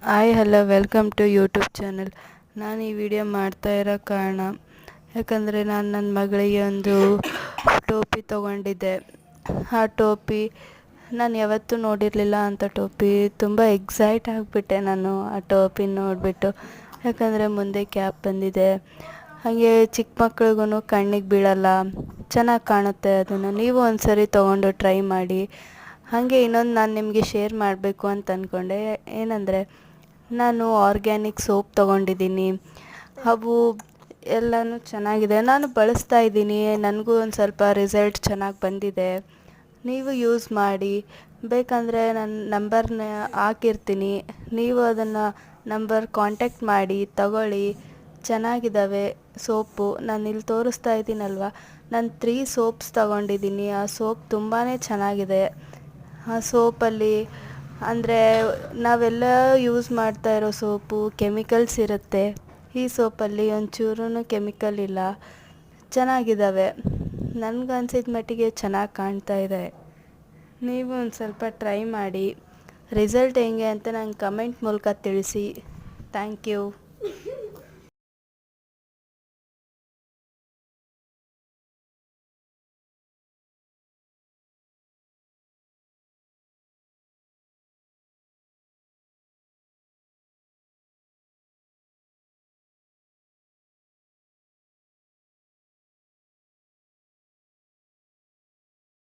Hi hello welcome to YouTube channel. ನಾನು ಈ video ಮಾಡ್ತಾ ಇರೋ ಕಾರಣ ಯಾಕಂದರೆ ನಾನು ನನ್ನ ಮಗಳಿಗೆ ಒಂದು ಟೋಪಿ ತೊಗೊಂಡಿದ್ದೆ. ಆ ಟೋಪಿ ನಾನು ಯಾವತ್ತೂ ನೋಡಿರಲಿಲ್ಲ ಅಂಥ ಟೋಪಿ. ತುಂಬ ಎಕ್ಸೈಟ್ ಆಗಿಬಿಟ್ಟೆ ನಾನು ಆ ಟೋಪಿ ನೋಡಿಬಿಟ್ಟು. ಯಾಕಂದರೆ ಮುಂದೆ ಕ್ಯಾಪ್ ಬಂದಿದೆ, ಹಾಗೆ ಚಿಕ್ಕ ಮಕ್ಳಿಗೂ ಕಣ್ಣಿಗೆ ಬೀಳಲ್ಲ, ಚೆನ್ನಾಗಿ ಕಾಣುತ್ತೆ. ಅದನ್ನು ನೀವು ಒಂದು ಸರಿ ತೊಗೊಂಡು ಟ್ರೈ ಮಾಡಿ. ಹಾಗೆ ಇನ್ನೊಂದು ನಾನು ನಿಮಗೆ ಶೇರ್ ಮಾಡಬೇಕು ಅಂತ ಅಂದ್ಕೊಂಡೆ. ಏನಂದರೆ, ನಾನು ಆರ್ಗ್ಯಾನಿಕ್ ಸೋಪ್ ತೊಗೊಂಡಿದ್ದೀನಿ. ಅವು ಎಲ್ಲನೂ ಚೆನ್ನಾಗಿದೆ, ನಾನು ಬಳಸ್ತಾ ಇದ್ದೀನಿ. ನನಗೂ ಒಂದು ಸ್ವಲ್ಪ ರಿಸಲ್ಟ್ ಚೆನ್ನಾಗಿ ಬಂದಿದೆ. ನೀವು ಯೂಸ್ ಮಾಡಿ. ಬೇಕಂದರೆ ನನ್ನ ನಂಬರ್ನ ಹಾಕಿರ್ತೀನಿ, ನೀವು ಅದನ್ನು ನಂಬರ್ ಕಾಂಟ್ಯಾಕ್ಟ್ ಮಾಡಿ ತಗೊಳ್ಳಿ. ಚೆನ್ನಾಗಿದ್ದಾವೆ ಸೋಪು. ನಾನು ಇಲ್ಲಿ ತೋರಿಸ್ತಾ ಇದ್ದೀನಲ್ವ, ನಾನು 3 ಸೋಪ್ಸ್ ತಗೊಂಡಿದ್ದೀನಿ. ಆ ಸೋಪ್ ತುಂಬಾ ಚೆನ್ನಾಗಿದೆ. ಆ ಸೋಪಲ್ಲಿ ಅಂದರೆ ನಾವೆಲ್ಲ ಯೂಸ್ ಮಾಡ್ತಾ ಇರೋ ಸೋಪು ಕೆಮಿಕಲ್ಸ್ ಇರುತ್ತೆ. ಈ ಸೋಪಲ್ಲಿ ಒಂಚೂರೂ ಕೆಮಿಕಲ್ ಇಲ್ಲ, ಚೆನ್ನಾಗಿದ್ದಾವೆ. ನನಗನ್ಸಿದ ಮಟ್ಟಿಗೆ ಚೆನ್ನಾಗಿ ಕಾಣ್ತಾ ಇದೆ. ನೀವು ಒಂದು ಸ್ವಲ್ಪ ಟ್ರೈ ಮಾಡಿ. ರಿಸಲ್ಟ್ ಹೆಂಗೆ ಅಂತ ನಂಗೆ ಕಮೆಂಟ್ ಮೂಲಕ ತಿಳಿಸಿ. Thank you.